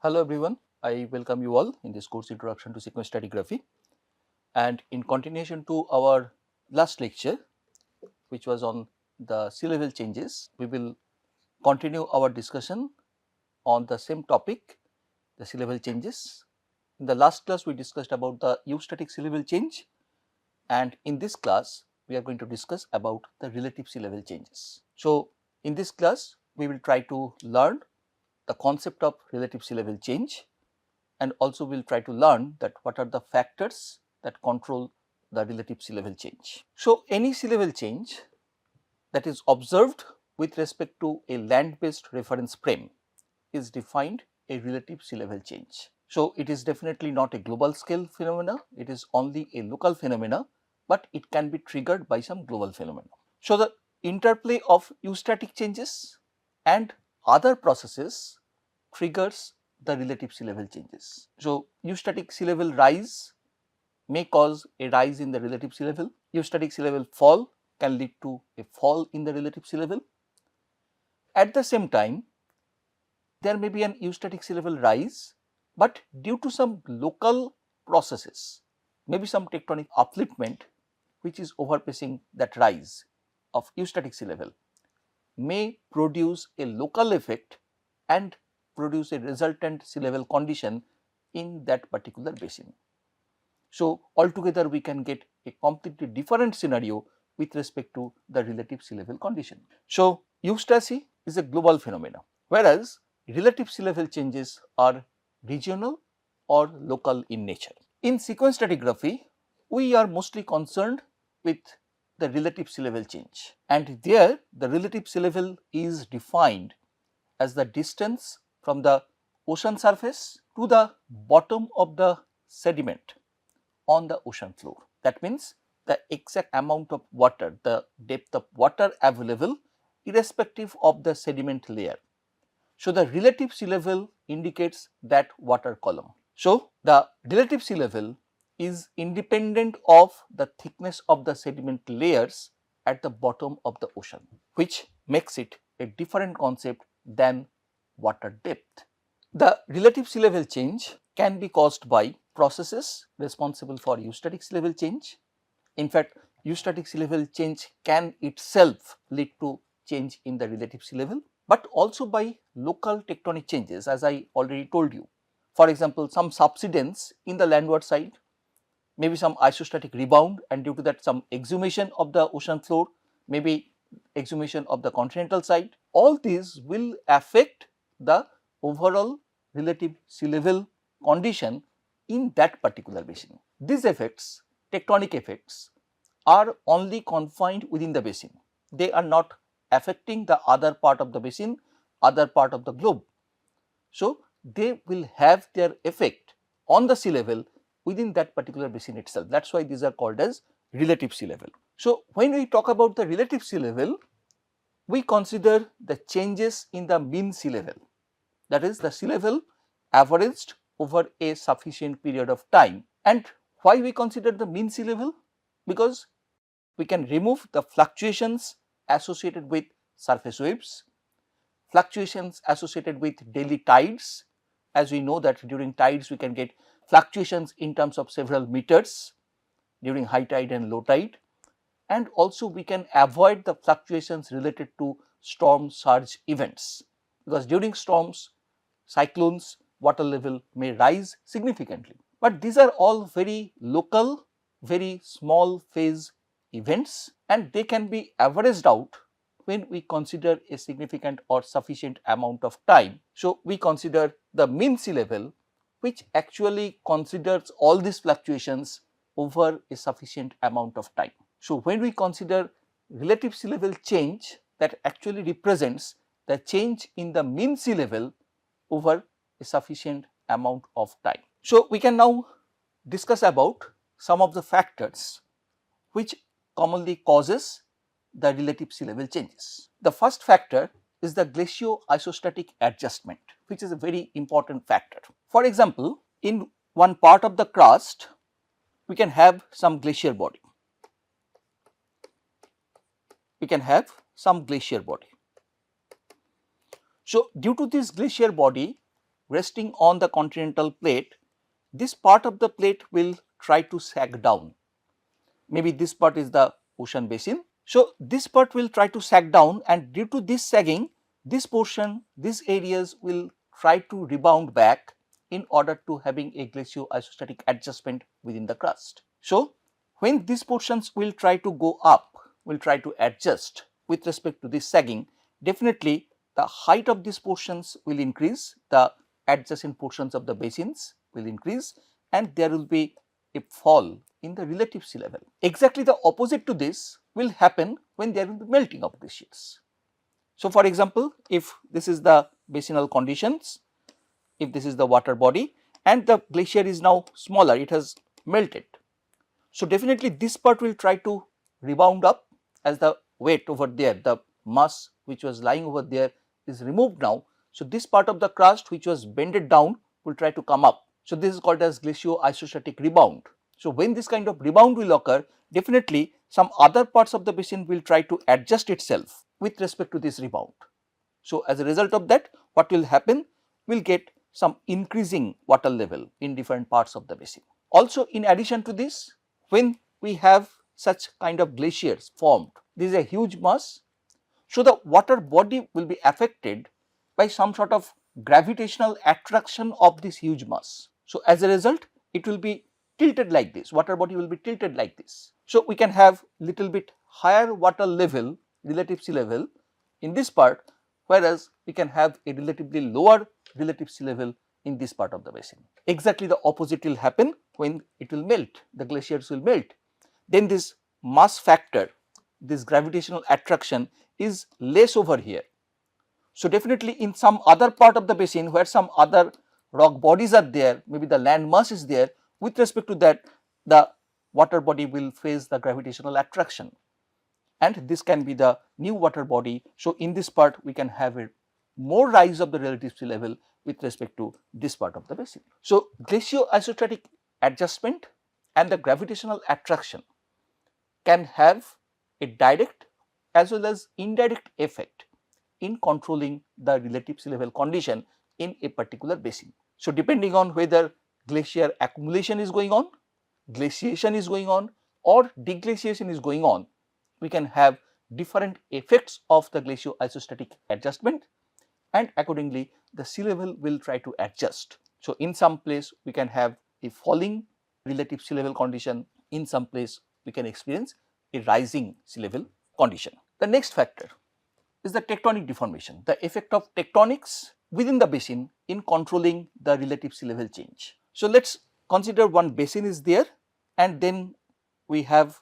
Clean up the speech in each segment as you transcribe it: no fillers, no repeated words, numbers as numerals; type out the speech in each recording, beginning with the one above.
Hello everyone, I welcome you all in this course Introduction to Sequence Stratigraphy, and in continuation to our last lecture which was on the sea level changes, we will continue our discussion on the same topic, the sea level changes. In the last class we discussed about the eustatic sea level change, and in this class we are going to discuss about the relative sea level changes. So, in this class we will try to learn the concept of relative sea level change, and also we will try to learn that what are the factors that control the relative sea level change. So, any sea level change that is observed with respect to a land based reference frame is defined a relative sea level change. So, it is definitely not a global scale phenomena, it is only a local phenomena, but it can be triggered by some global phenomena. So, the interplay of eustatic changes and other processes triggers the relative sea level changes. So, eustatic sea level rise may cause a rise in the relative sea level, eustatic sea level fall can lead to a fall in the relative sea level. At the same time, there may be an eustatic sea level rise, but due to some local processes, maybe some tectonic upliftment which is overpacing that rise of eustatic sea level, may produce a local effect and produce a resultant sea level condition in that particular basin. So, altogether we can get a completely different scenario with respect to the relative sea level condition. So, eustasy is a global phenomena, whereas relative sea level changes are regional or local in nature. In sequence stratigraphy, we are mostly concerned with the relative sea level change, and there the relative sea level is defined as the distance from the ocean surface to the bottom of the sediment on the ocean floor. That means the exact amount of water, the depth of water available irrespective of the sediment layer. So, the relative sea level indicates that water column. So, the relative sea level is independent of the thickness of the sediment layers at the bottom of the ocean, which makes it a different concept than water depth. The relative sea level change can be caused by processes responsible for eustatic sea level change. In fact, eustatic sea level change can itself lead to change in the relative sea level, but also by local tectonic changes, as I already told you. For example, some subsidence in the landward side, maybe some isostatic rebound, and due to that some exhumation of the ocean floor, maybe exhumation of the continental side. All these will affect the overall relative sea level condition in that particular basin. These effects, tectonic effects, are only confined within the basin. They are not affecting the other part of the basin, other part of the globe. So, they will have their effect on the sea level within that particular basin itself. That is why these are called as relative sea level. So, when we talk about the relative sea level, we consider the changes in the mean sea level, that is the sea level averaged over a sufficient period of time. And why we consider the mean sea level? Because we can remove the fluctuations associated with surface waves, fluctuations associated with daily tides. As we know that during tides we can get fluctuations in terms of several meters during high tide and low tide, and also we can avoid the fluctuations related to storm surge events, because during storms, cyclones, water level may rise significantly. But these are all very local, very small phase events, and they can be averaged out when we consider a significant or sufficient amount of time. So, we consider the mean sea level, which actually considers all these fluctuations over a sufficient amount of time. So, when we consider relative sea level change, that actually represents the change in the mean sea level over a sufficient amount of time. So, we can now discuss about some of the factors which commonly causes the relative sea level changes. The first factor is the glacio-isostatic adjustment, which is a very important factor. For example, in one part of the crust, we can have some glacier body. So, due to this glacier body, resting on the continental plate, this part of the plate will try to sag down. Maybe this part is the ocean basin. So, this part will try to sag down, and due to this sagging, this portion, these areas will try to rebound back in order to having a glacio-isostatic adjustment within the crust. So, when these portions will try to go up, will try to adjust with respect to this sagging, definitely the height of these portions will increase, the adjacent portions of the basins will increase, and there will be a fall in the relative sea level. Exactly the opposite to this will happen when there will be melting of glaciers. So, for example, if this is the basinal conditions, if this is the water body and the glacier is now smaller, it has melted. So, definitely this part will try to rebound up as the weight over there, the mass which was lying over there is removed now. So, this part of the crust which was bended down will try to come up. So, this is called as glacio-isostatic rebound. So, when this kind of rebound will occur, definitely some other parts of the basin will try to adjust itself with respect to this rebound. So, as a result of that, what will happen? We will get some increasing water level in different parts of the basin. Also, in addition to this, when we have such kind of glaciers formed, this is a huge mass. So, the water body will be affected by some sort of gravitational attraction of this huge mass. So, as a result, it will be tilted like this, water body will be tilted like this. So, we can have little bit higher water level, relative sea level in this part, whereas we can have a relatively lower relative sea level in this part of the basin. Exactly the opposite will happen when it will melt, the glaciers will melt. Then this mass factor, this gravitational attraction is less over here. So, definitely in some other part of the basin where some other rock bodies are there, maybe the land mass is there, with respect to that the water body will face the gravitational attraction, and this can be the new water body. So, in this part we can have a more rise of the relative sea level with respect to this part of the basin. So, glacio-isostatic adjustment and the gravitational attraction can have a direct as well as indirect effect in controlling the relative sea level condition in a particular basin. So, depending on whether glacier accumulation is going on, glaciation is going on or deglaciation is going on, we can have different effects of the glacio-isostatic adjustment, and accordingly the sea level will try to adjust. So, in some place we can have a falling relative sea level condition, in some place we can experience a rising sea level condition. The next factor is the tectonic deformation, the effect of tectonics within the basin in controlling the relative sea level change. So, let us consider one basin is there and then we have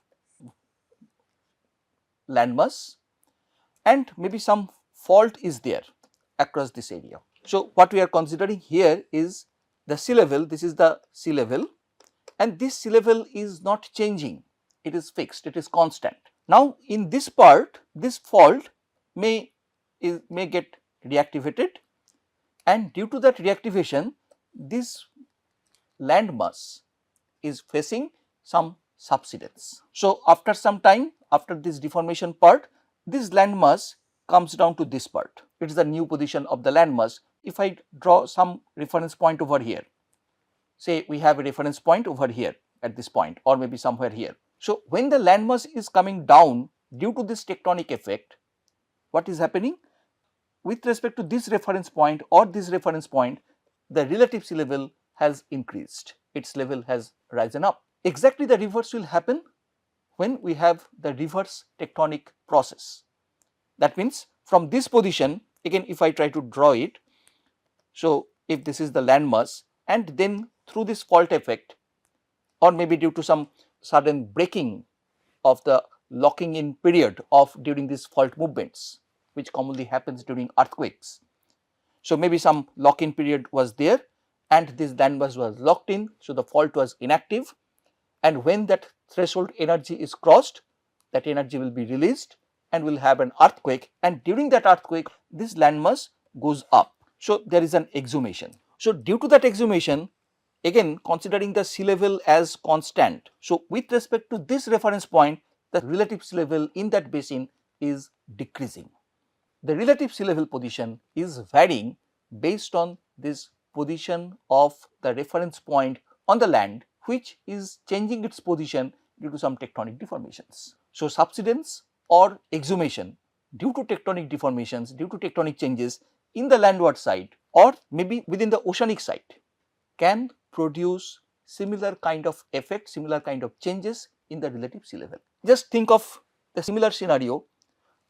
landmass and maybe some fault is there across this area. So, what we are considering here is the sea level, this is the sea level and this sea level is not changing, it is fixed, it is constant. Now, in this part, this fault may get reactivated, and due to that reactivation, this landmass is facing some subsidence. So, after some time, after this deformation part, this landmass comes down to this part. It is the new position of the landmass. If I draw some reference point over here, say we have a reference point over here at this point or maybe somewhere here. So, when the landmass is coming down due to this tectonic effect, what is happening? With respect to this reference point or this reference point, the relative sea level has increased, its level has risen up. Exactly the reverse will happen when we have the reverse tectonic process. That means, from this position, again if I try to draw it, so if this is the landmass and then through this fault effect or maybe due to some sudden breaking of the locking in period of during these fault movements, which commonly happens during earthquakes. So, maybe some lock in period was there and this landmass was locked in. So, the fault was inactive, and when that threshold energy is crossed, that energy will be released and will have an earthquake, and during that earthquake this landmass goes up. So, there is an exhumation. So, due to that exhumation, again considering the sea level as constant. So, with respect to this reference point, the relative sea level in that basin is decreasing. The relative sea level position is varying based on this position of the reference point on the land, which is changing its position due to some tectonic deformations. So, subsidence or exhumation due to tectonic deformations, due to tectonic changes in the landward side or maybe within the oceanic side can produce similar kind of effect, similar kind of changes in the relative sea level. Just think of the similar scenario.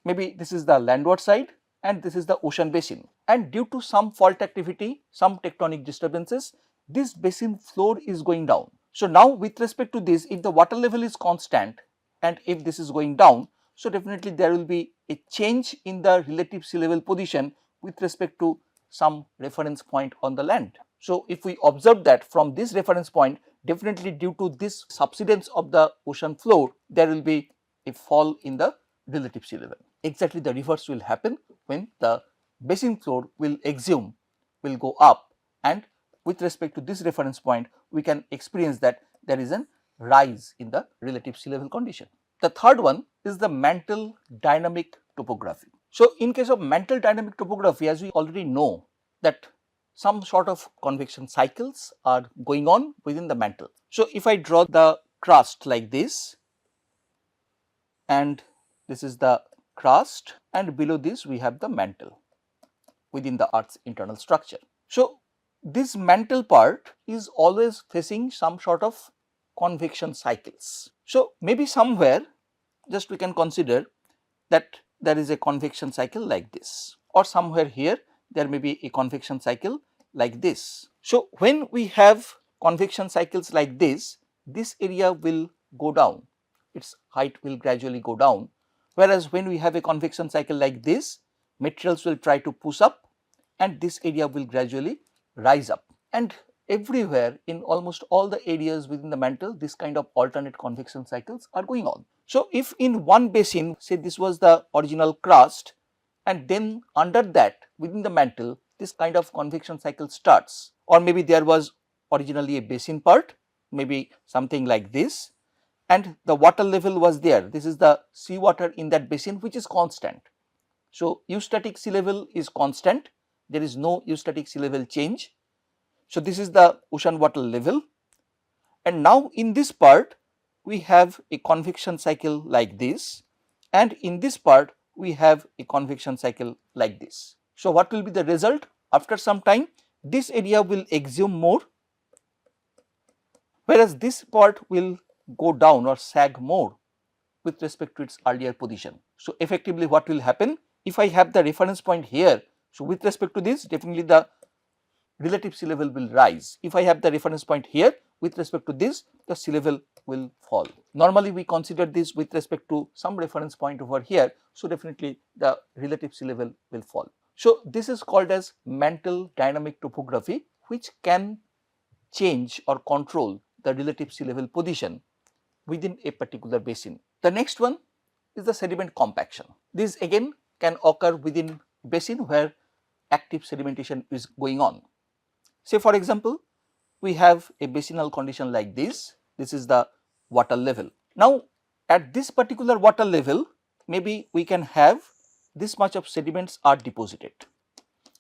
Maybe this is the landward side and this is the ocean basin, and due to some fault activity, some tectonic disturbances, this basin floor is going down. So, now with respect to this, if the water level is constant and if this is going down, so definitely there will be a change in the relative sea level position with respect to some reference point on the land. So, if we observe that from this reference point, definitely due to this subsidence of the ocean floor, there will be a fall in the relative sea level. Exactly the reverse will happen when the basin floor will exhume, will go up, and with respect to this reference point, we can experience that there is a rise in the relative sea level condition. The third one is the mantle dynamic topography. So, in case of mantle dynamic topography, as we already know that some sort of convection cycles are going on within the mantle. So, if I draw the crust like this, and this is the crust, and below this we have the mantle within the Earth's internal structure. So, this mantle part is always facing some sort of convection cycles. So, maybe somewhere just we can consider that there is a convection cycle like this, or somewhere here there may be a convection cycle like this. So, when we have convection cycles like this area will go down, its height will gradually go down, whereas when we have a convection cycle like this, materials will try to push up and this area will gradually rise up. And everywhere in almost all the areas within the mantle, this kind of alternate convection cycles are going on. So, if in one basin, say this was the original crust, and then under that within the mantle this kind of convection cycle starts, or maybe there was originally a basin part, maybe something like this, and the water level was there. This is the sea water in that basin which is constant. So, eustatic sea level is constant, there is no eustatic sea level change. So, this is the ocean water level, and now in this part we have a convection cycle like this, and in this part we have a convection cycle like this. So, what will be the result? After some time this area will exhume more, whereas this part will go down or sag more with respect to its earlier position. So, effectively what will happen? If I have the reference point here, so with respect to this definitely the relative sea level will rise. If I have the reference point here, with respect to this the sea level will fall. Normally we consider this with respect to some reference point over here, so definitely the relative sea level will fall. So, this is called as mantle dynamic topography, which can change or control the relative sea level position within a particular basin. The next one is the sediment compaction. This again can occur within basin where active sedimentation is going on. Say for example, we have a basinal condition like this is the water level. Now, at this particular water level, maybe we can have this much of sediments are deposited.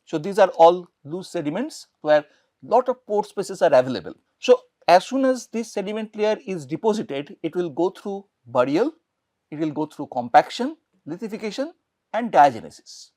So, these are all loose sediments where lot of pore spaces are available. So, as soon as this sediment layer is deposited, it will go through burial, it will go through compaction, lithification and diagenesis.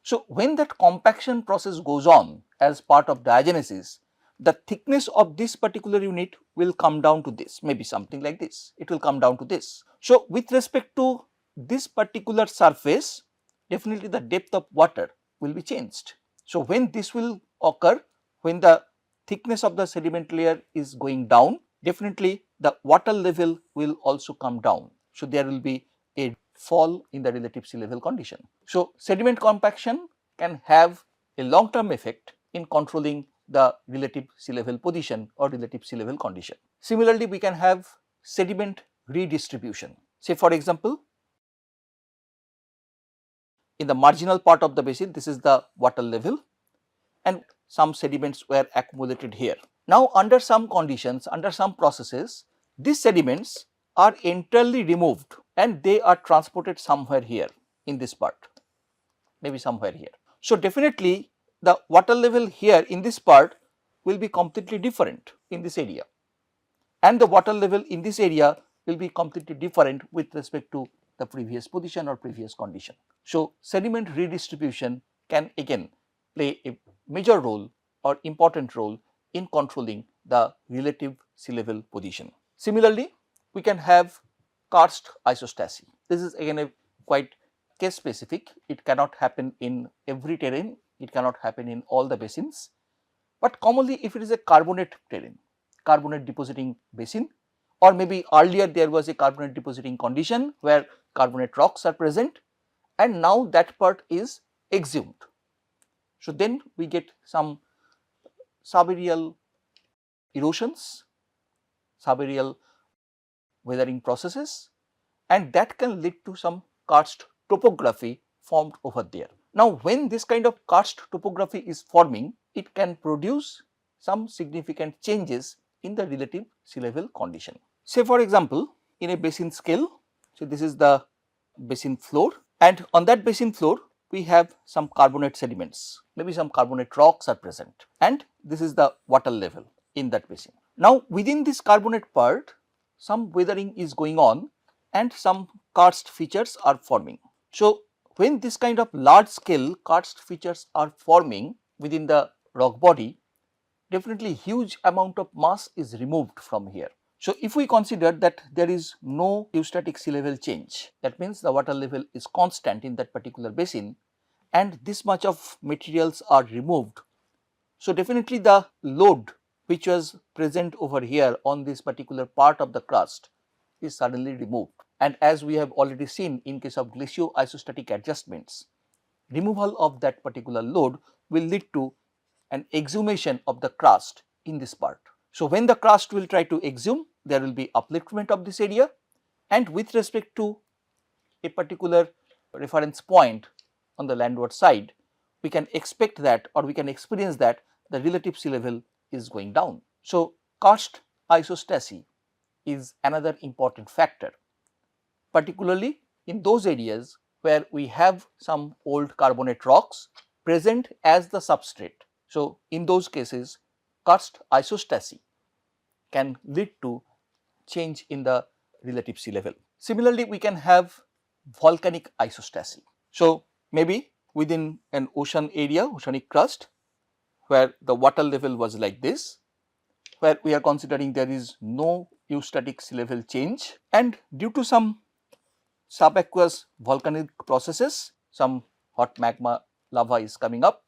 So, when that compaction process goes on as part of diagenesis, the thickness of this particular unit will come down to this, maybe something like this, it will come down to this. So, with respect to this particular surface, definitely the depth of water will be changed. So, when this will occur, when the thickness of the sediment layer is going down, definitely the water level will also come down. So, there will be a fall in the relative sea level condition. So, sediment compaction can have a long term effect in controlling the relative sea level position or relative sea level condition. Similarly, we can have sediment redistribution. Say for example, in the marginal part of the basin, this is the water level and some sediments were accumulated here. Now, under some conditions, under some processes, these sediments are entirely removed and they are transported somewhere here in this part, maybe somewhere here. So, definitely the water level here in this part will be completely different in this area, and the water level in this area will be completely different with respect to the previous position or previous condition. So, sediment redistribution can again play a major role or important role in controlling the relative sea level position. Similarly, we can have karst isostasy. This is again a quite case specific. It cannot happen in every terrain, it cannot happen in all the basins, but commonly if it is a carbonate terrain, carbonate depositing basin, or maybe earlier there was a carbonate depositing condition where carbonate rocks are present and now that part is exhumed. So, then we get some subaerial erosions, subaerial weathering processes, and that can lead to some karst topography formed over there. Now, when this kind of karst topography is forming, it can produce some significant changes in the relative sea level condition. Say for example, in a basin scale, so this is the basin floor, and on that basin floor we have some carbonate sediments, maybe some carbonate rocks are present, and this is the water level in that basin. Now, within this carbonate part, some weathering is going on and some karst features are forming. So, when this kind of large scale karst features are forming within the rock body, definitely huge amount of mass is removed from here. So, if we consider that there is no eustatic sea level change, that means the water level is constant in that particular basin and this much of materials are removed. So, definitely the load which was present over here on this particular part of the crust is suddenly removed. And as we have already seen in case of glacio-isostatic adjustments, removal of that particular load will lead to an exhumation of the crust in this part. So, when the crust will try to exhume, there will be upliftment of this area, and with respect to a particular reference point on the landward side, we can expect that or we can experience that the relative sea level is going down. So, karst isostasy is another important factor, particularly in those areas where we have some old carbonate rocks present as the substrate. So, in those cases karst isostasy can lead to change in the relative sea level. Similarly, we can have volcanic isostasy. So, maybe within an ocean area, oceanic crust, where the water level was like this, where we are considering there is no eustatic sea level change, and due to some subaqueous volcanic processes, some hot magma lava is coming up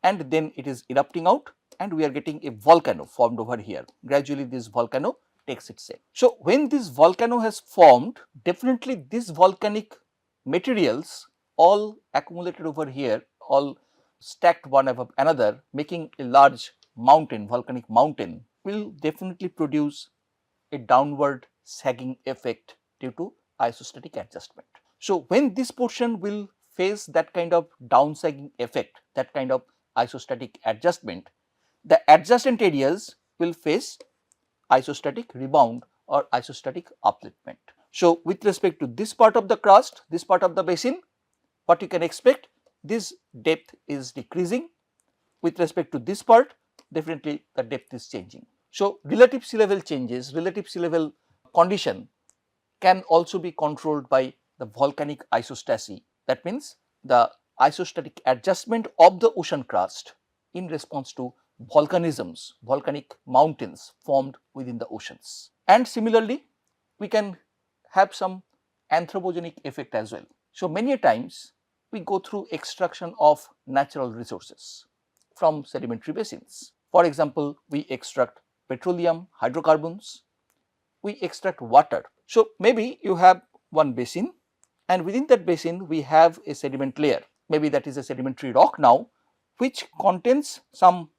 and then it is erupting out and we are getting a volcano formed over here. Gradually this volcano takes its shape. So, when this volcano has formed, definitely this volcanic materials all accumulated over here, all stacked one above another, making a large mountain, volcanic mountain, will definitely produce a downward sagging effect due to isostatic adjustment. So, when this portion will face that kind of down sagging effect, that kind of isostatic adjustment, the adjacent areas will face isostatic rebound or isostatic upliftment. So, with respect to this part of the crust, this part of the basin, what you can expect, this depth is decreasing. With respect to this part, definitely the depth is changing. So, relative sea level changes, relative sea level condition can also be controlled by the volcanic isostasy. That means, the isostatic adjustment of the ocean crust in response to volcanisms, volcanic mountains formed within the oceans. And similarly, we can have some anthropogenic effect as well. So, many times we go through extraction of natural resources from sedimentary basins. For example, we extract petroleum, hydrocarbons, we extract water. So, maybe you have one basin and within that basin we have a sediment layer, maybe that is a sedimentary rock now, which contains some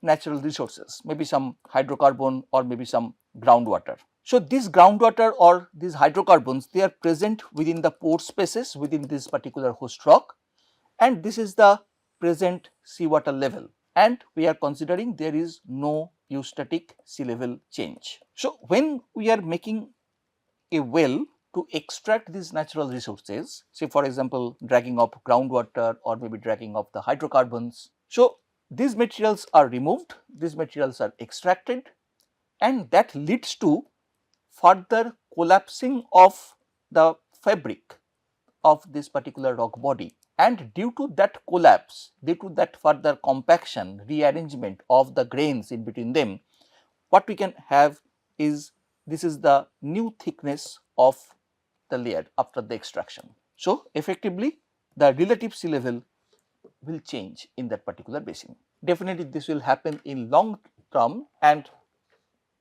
natural resources, maybe some hydrocarbon or maybe some groundwater. So, this groundwater or these hydrocarbons, they are present within the pore spaces within this particular host rock, and this is the present seawater level, and we are considering there is no eustatic sea level change. So, when we are making a well to extract these natural resources, say for example dragging of groundwater or maybe dragging of the hydrocarbons. So, these materials are removed, these materials are extracted, and that leads to further collapsing of the fabric of this particular rock body, and due to that collapse, due to that further compaction, rearrangement of the grains in between them, what we can have is, this is the new thickness of the layer after the extraction. So, effectively the relative sea level will change in that particular basin. Definitely this will happen in long term, and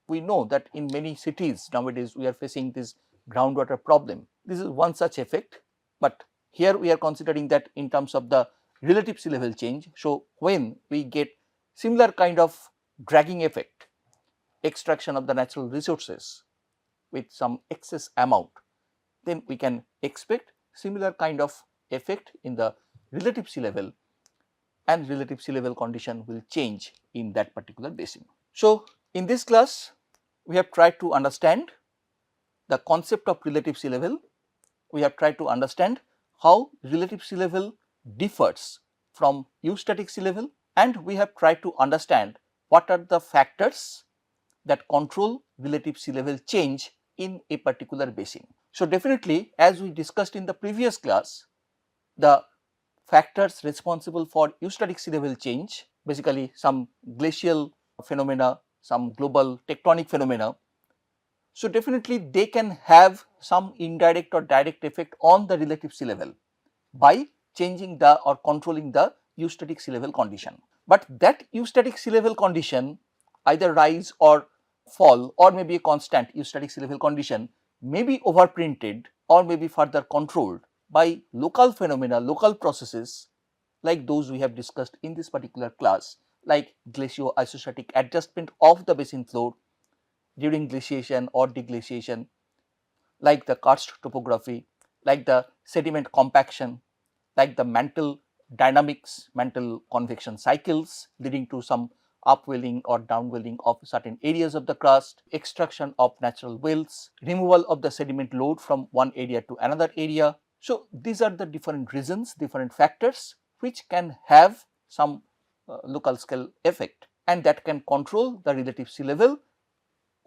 we know that in many cities nowadays we are facing this groundwater problem. This is one such effect, but here we are considering that in terms of the relative sea level change. So, when we get similar kind of dragging effect, extraction of the natural resources with some excess amount, then we can expect similar kind of effect in the relative sea level, and relative sea level condition will change in that particular basin. So, in this class we have tried to understand the concept of relative sea level. We have tried to understand how relative sea level differs from eustatic sea level, and we have tried to understand what are the factors that control relative sea level change in a particular basin. So, definitely as we discussed in the previous class, the factors responsible for eustatic sea level change, basically some glacial phenomena, some global tectonic phenomena. So, definitely they can have some indirect or direct effect on the relative sea level by changing the or controlling the eustatic sea level condition. But that eustatic sea level condition, either rise or fall, or maybe a constant eustatic sea level condition, may be overprinted or may be further controlled by local phenomena, local processes like those we have discussed in this particular class, like glacio-isostatic adjustment of the basin floor during glaciation or deglaciation, like the karst topography, like the sediment compaction, like the mantle dynamics, mantle convection cycles leading to some upwelling or downwelling of certain areas of the crust, extraction of natural wells, removal of the sediment load from one area to another area. So, these are the different reasons, different factors which can have some local scale effect, and that can control the relative sea level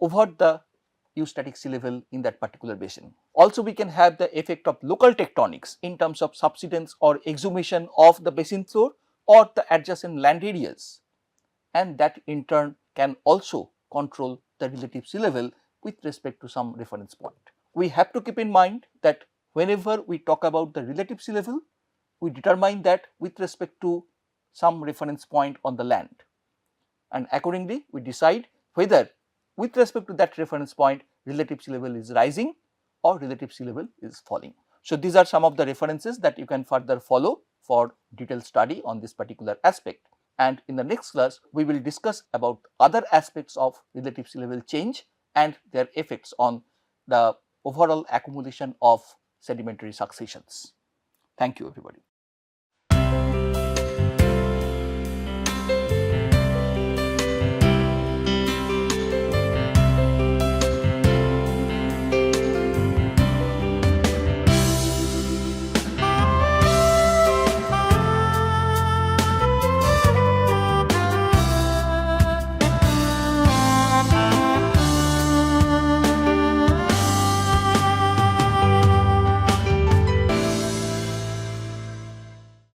over the eustatic sea level in that particular basin. Also, we can have the effect of local tectonics in terms of subsidence or exhumation of the basin floor or the adjacent land areas, and that in turn can also control the relative sea level with respect to some reference point. We have to keep in mind that whenever we talk about the relative sea level, we determine that with respect to some reference point on the land, and accordingly we decide whether with respect to that reference point relative sea level is rising or relative sea level is falling. So, these are some of the references that you can further follow for detailed study on this particular aspect, and in the next class we will discuss about other aspects of relative sea level change and their effects on the overall accumulation of sedimentary successions. Thank you everybody.